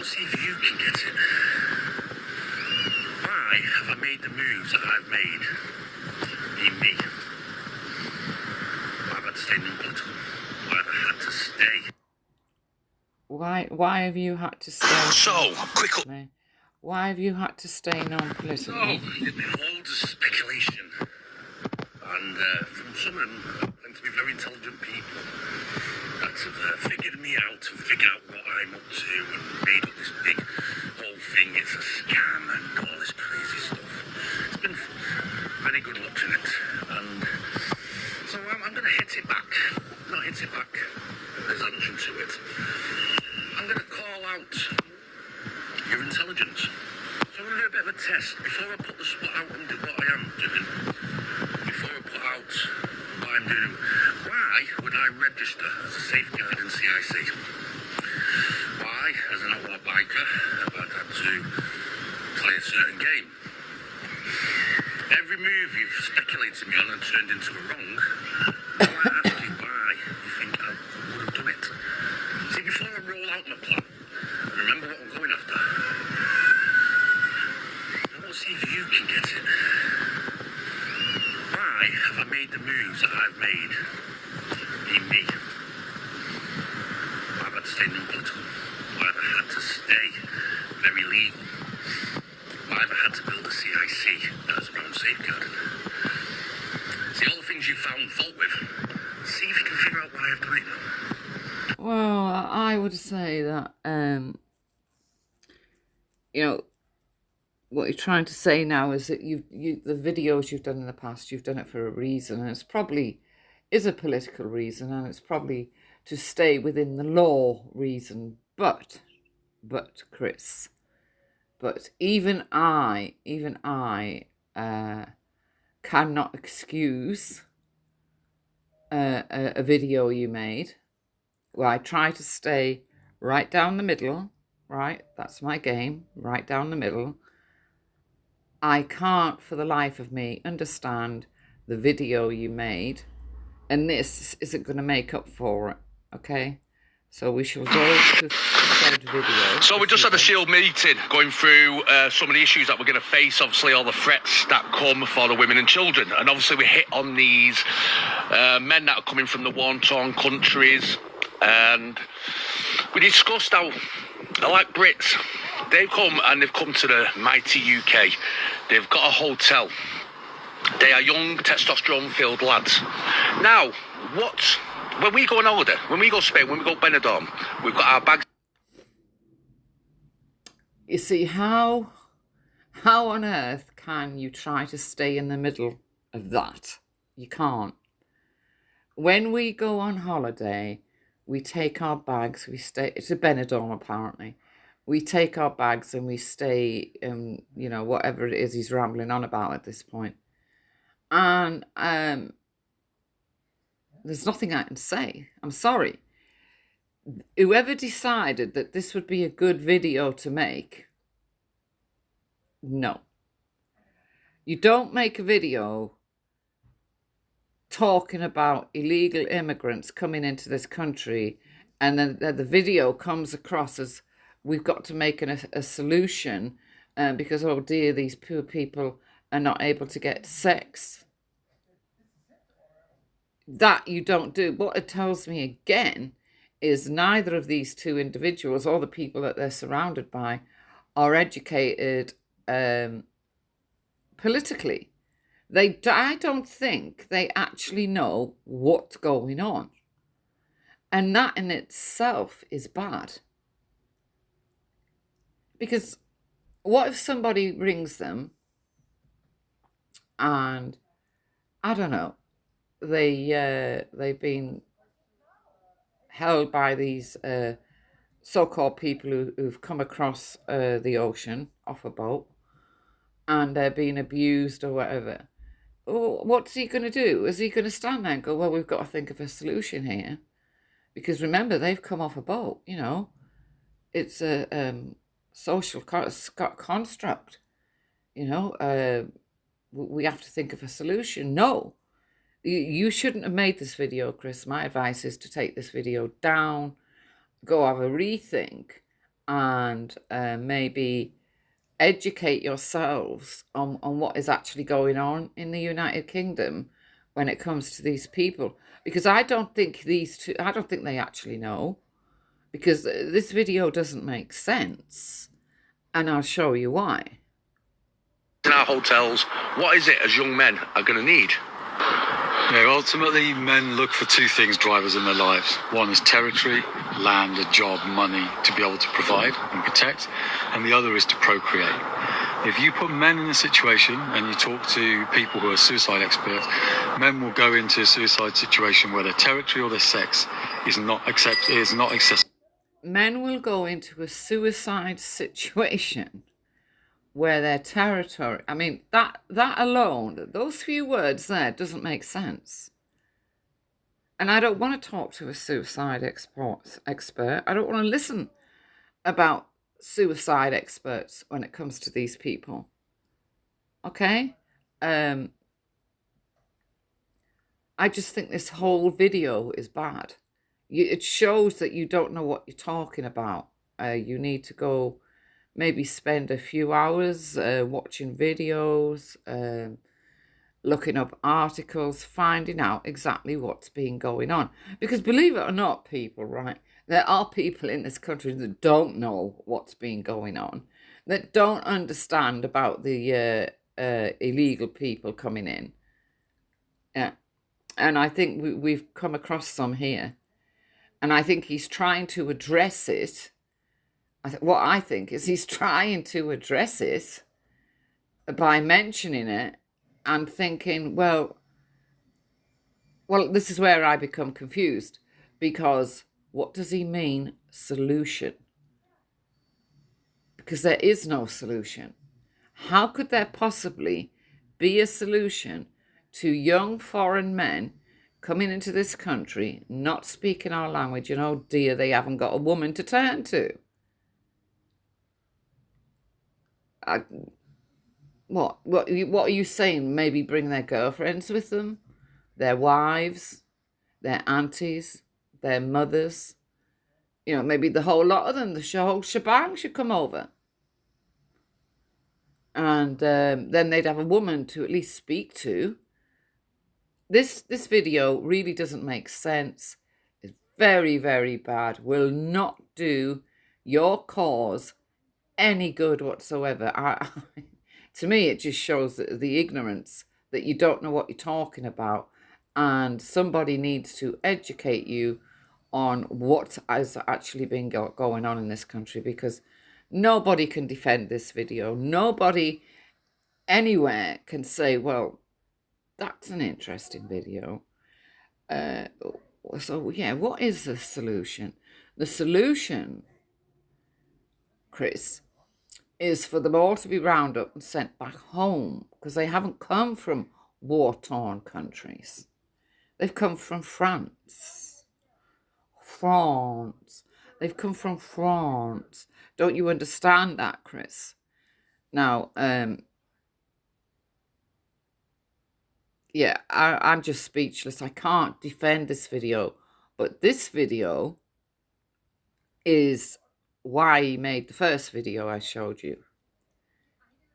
see if you can get it. Why have I made the moves that I've made? Me. Why have I had to stay non-political? Why have I had to stay? Why have you had to stay? So, quickly. Why have you had to stay non-political? So, there's been loads of speculation. And from some of them, claim to be very intelligent people that have figured me out and figured out what I'm up to and made up this big whole thing. It's a scam and all this crazy stuff. It's been very good watching it. And so I'm going to hit it back. Not hit it back. There's answer to it. I'm going to call out your intelligence. So I'm going to do a bit of a test before I put the spot out and do what I am doing. Before I put out what I'm doing. Why would I register as a safeguard in CIC? Why, as an outlaw biker, have I had to play a certain game? Every move you've speculated me on and turned into a wrong, I might ask you why you think I would have done it. See, before I roll out my plan, remember what I'm going after. I want to see if you can get it. Why have I made the moves that I've made? Me. Why have I had to stay non-political? Why have I had to stay very legal? Why have I had to build a CIC as my own safeguard? See, all the things you found fault with, see if you can figure out why I've done it now. Well, I would say that, what you're trying to say now is that the videos you've done in the past, you've done it for a reason, and it's probably is a political reason, and it's probably to stay within the law reason. But Chris, even I cannot excuse a video you made where I try to stay right down the middle, right? That's my game, right down the middle. I can't for the life of me understand the video you made, and this isn't going to make up for it, okay? So we shall go to said video. So we just had a Shield meeting going through some of the issues that we're going to face, obviously all the threats that come for the women and children. And obviously we hit on these men that are coming from the war-torn countries. And we discussed how, like Brits, they've come to the mighty UK. They've got a hotel. They are young, testosterone-filled lads. Now, when we go on holiday, when we go Spain, when we go Benidorm, we've got our bags. You see, how on earth can you try to stay in the middle of that? You can't. When we go on holiday, we take our bags, we stay, it's a Benidorm apparently. We take our bags and we stay, whatever it is he's rambling on about at this point. And there's nothing I can say. I'm sorry. Whoever decided that this would be a good video to make, no. You don't make a video talking about illegal immigrants coming into this country and then the video comes across as we've got to make a solution because, oh dear, these poor people are not able to get sex. That you don't do. What it tells me again is neither of these two individuals or the people that they're surrounded by are educated politically. I don't think they actually know what's going on. And that in itself is bad. Because what if somebody rings them and, I don't know, they've been held by these so-called people who've come across the ocean off a boat and they're being abused or whatever. What's he going to do? Is he going to stand there and go, well, we've got to think of a solution here? Because remember, they've come off a boat, It's a social construct, we have to think of a solution. No, you shouldn't have made this video, Chris. My advice is to take this video down, go have a rethink, and maybe educate yourselves on what is actually going on in the United Kingdom when it comes to these people. Because I don't think they actually know, because this video doesn't make sense, and I'll show you why. In our hotels, what is it as young men are going to need? Yeah, ultimately, men look for two things, drivers in their lives. One is territory, land, a job, money to be able to provide and protect, and the other is to procreate. If you put men in a situation and you talk to people who are suicide experts, men will go into a suicide situation where their territory or their sex is not accessible. Men will go into a suicide situation where their territory, I mean, that alone, those few words there, doesn't make sense. And I don't want to talk to a suicide expert. I don't want to listen about suicide experts when it comes to these people. Okay? I just think this whole video is bad. It shows that you don't know what you're talking about. You need to go maybe spend a few hours watching videos, looking up articles, finding out exactly what's been going on. Because believe it or not, people, right, there are people in this country that don't know what's been going on, that don't understand about the illegal people coming in. Yeah. And I think we've come across some here. And I think he's trying to address it. What I think is he's trying to address it by mentioning it and thinking, well, this is where I become confused, because what does he mean, solution? Because there is no solution. How could there possibly be a solution to young foreign men coming into this country, not speaking our language, and oh dear, they haven't got a woman to turn to? What are you saying? Maybe bring their girlfriends with them, their wives, their aunties, their mothers. Maybe the whole lot of them, the whole shebang should come over. And then they'd have a woman to at least speak to. This video really doesn't make sense. It's very, very bad. Will not do your cause any good whatsoever. To me, it just shows the ignorance, that you don't know what you're talking about, and somebody needs to educate you on what has actually been going on in this country, because nobody can defend this video. Nobody anywhere can say, well, that's an interesting video. So, yeah, what is the solution? The solution, Chris, is for them all to be rounded up and sent back home, because they haven't come from war-torn countries. They've come from France. They've come from France. Don't you understand that, Chris? Now, yeah, I'm just speechless. I can't defend this video, but this video is why he made the first video I showed you.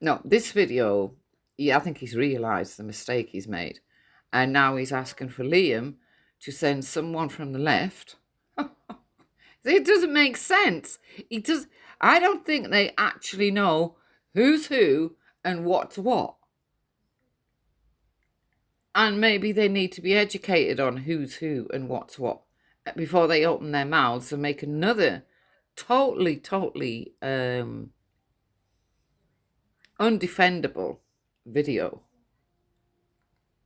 No, this video, I think he's realised the mistake he's made, and now he's asking for Liam to send someone from the left. It doesn't make sense. I don't think they actually know who's who and what's what. And maybe they need to be educated on who's who and what's what before they open their mouths and make another totally undefendable video.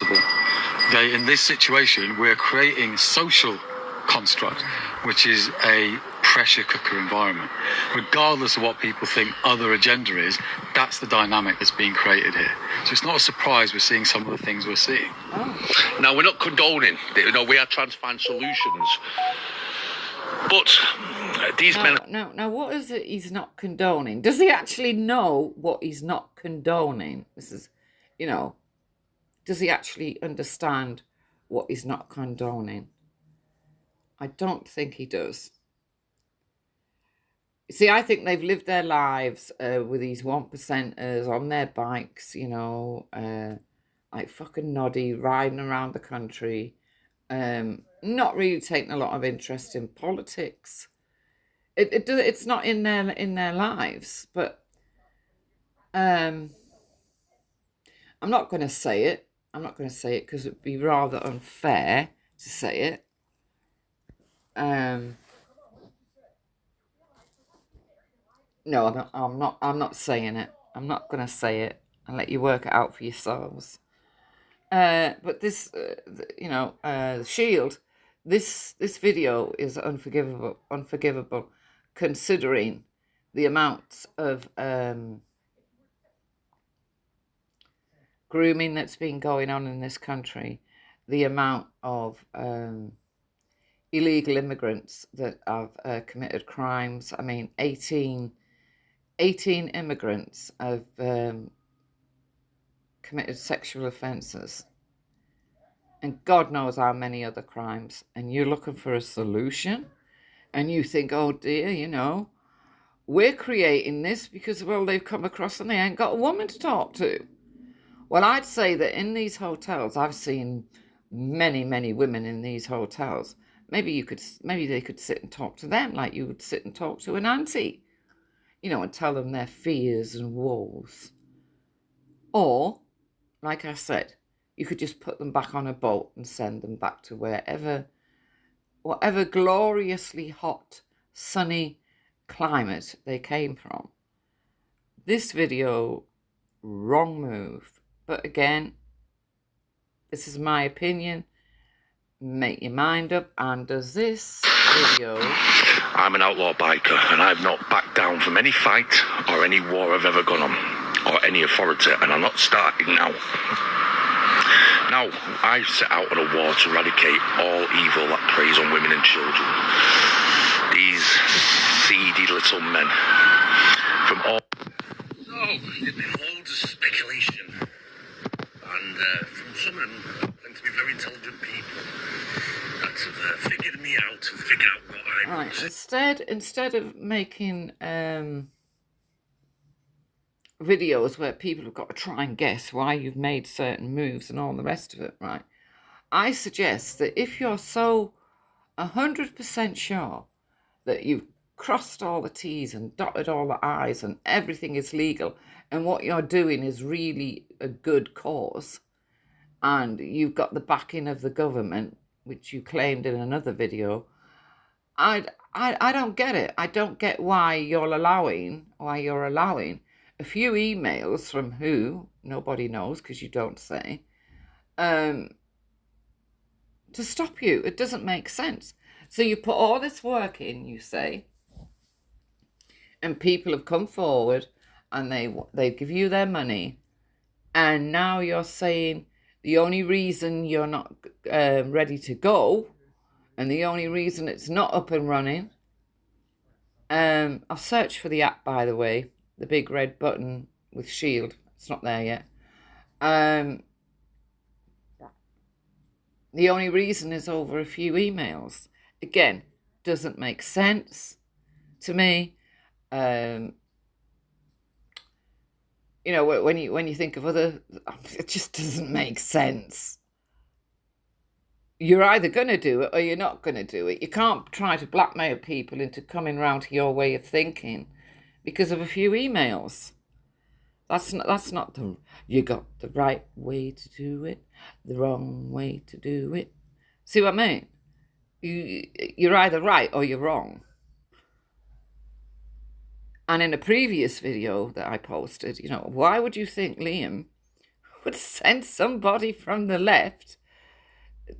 Okay, in this situation, we're creating a social construct, which is a pressure cooker environment. Regardless of what people think other agenda is, that's the dynamic that's being created here. So it's not a surprise we're seeing some of the things we're seeing. Oh. Now, we're not condoning, we are trying to find solutions. But these men... Now, what is it he's not condoning? Does he actually know what he's not condoning? This is, does he actually understand what he's not condoning? I don't think he does. See, I think they've lived their lives with these 1%ers on their bikes, you know, like fucking noddy, riding around the country, not really taking a lot of interest in politics. It's not in their lives, but um, I'm not going to say it. I'm not going to say it because it'd be rather unfair to say it. No, I'm not saying it. I'm not going to say it. I'll let you work it out for yourselves. But this, Shield, this video is unforgivable, considering the amounts of grooming that's been going on in this country, the amount of illegal immigrants that have committed crimes. I mean, 18 immigrants have committed sexual offences, and God knows how many other crimes. And you're looking for a solution, and you think, oh dear, you know, we're creating this because, well, they've come across and they ain't got a woman to talk to. Well, I'd say that in these hotels, I've seen many, many women in these hotels. Maybe they could sit and talk to them like you would sit and talk to an auntie, you know, and tell them their fears and woes. Or, like I said, you could just put them back on a boat and send them back to whatever gloriously hot, sunny climate they came from. This video, wrong move. But again, this is my opinion. Make your mind up. And does this video... I'm an outlaw biker, and I've not backed down from any fight or any war I've ever gone on, or any authority, and I'm not starting now. Now, I've set out on a war to eradicate all evil that preys on women and children. These seedy little men from all... So, there's been loads of speculation, and from some of them claim to be very intelligent people that have figured me out and figured out what I Right, instead of making videos where people have got to try and guess why you've made certain moves and all the rest of it, right? I suggest that if you're so 100% sure that you've crossed all the T's and dotted all the I's and everything is legal and what you're doing is really a good cause and you've got the backing of the government, which you claimed in another video, I don't get it. I don't get why you're allowing a few emails from who, nobody knows because you don't say, to stop you. It doesn't make sense. So you put all this work in, you say, and people have come forward and they give you their money, and now you're saying the only reason you're not ready to go and the only reason it's not up and running, I've searched for the app, by the way, the big red button with Shield. It's not there yet. The only reason is over a few emails. Again, doesn't make sense to me. You know, when you think of other, it just doesn't make sense. You're either going to do it or you're not going to do it. You can't try to blackmail people into coming round to your way of thinking because of a few emails. That's not the... You got the right way to do it, the wrong way to do it. See what I mean? You're either right or you're wrong. And in a previous video that I posted, you know, why would you think Liam would send somebody from the left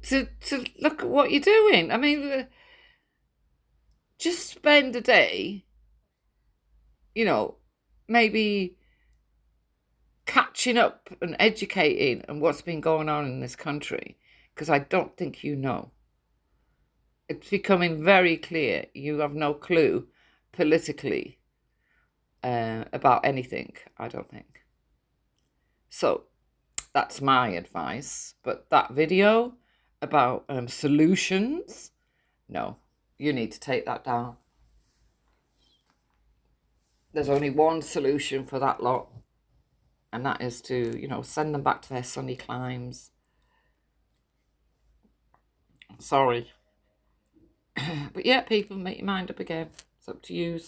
to look at what you're doing? I mean, just spend a day, you know, maybe catching up and educating on what's been going on in this country, because I don't think you know. It's becoming very clear you have no clue politically about anything, I don't think. So that's my advice. But that video about solutions, no, you need to take that down. there's only one solution for that lot, and that is to, you know, send them back to their sunny climes. Sorry. But yeah, people, make your mind up again. It's up to you.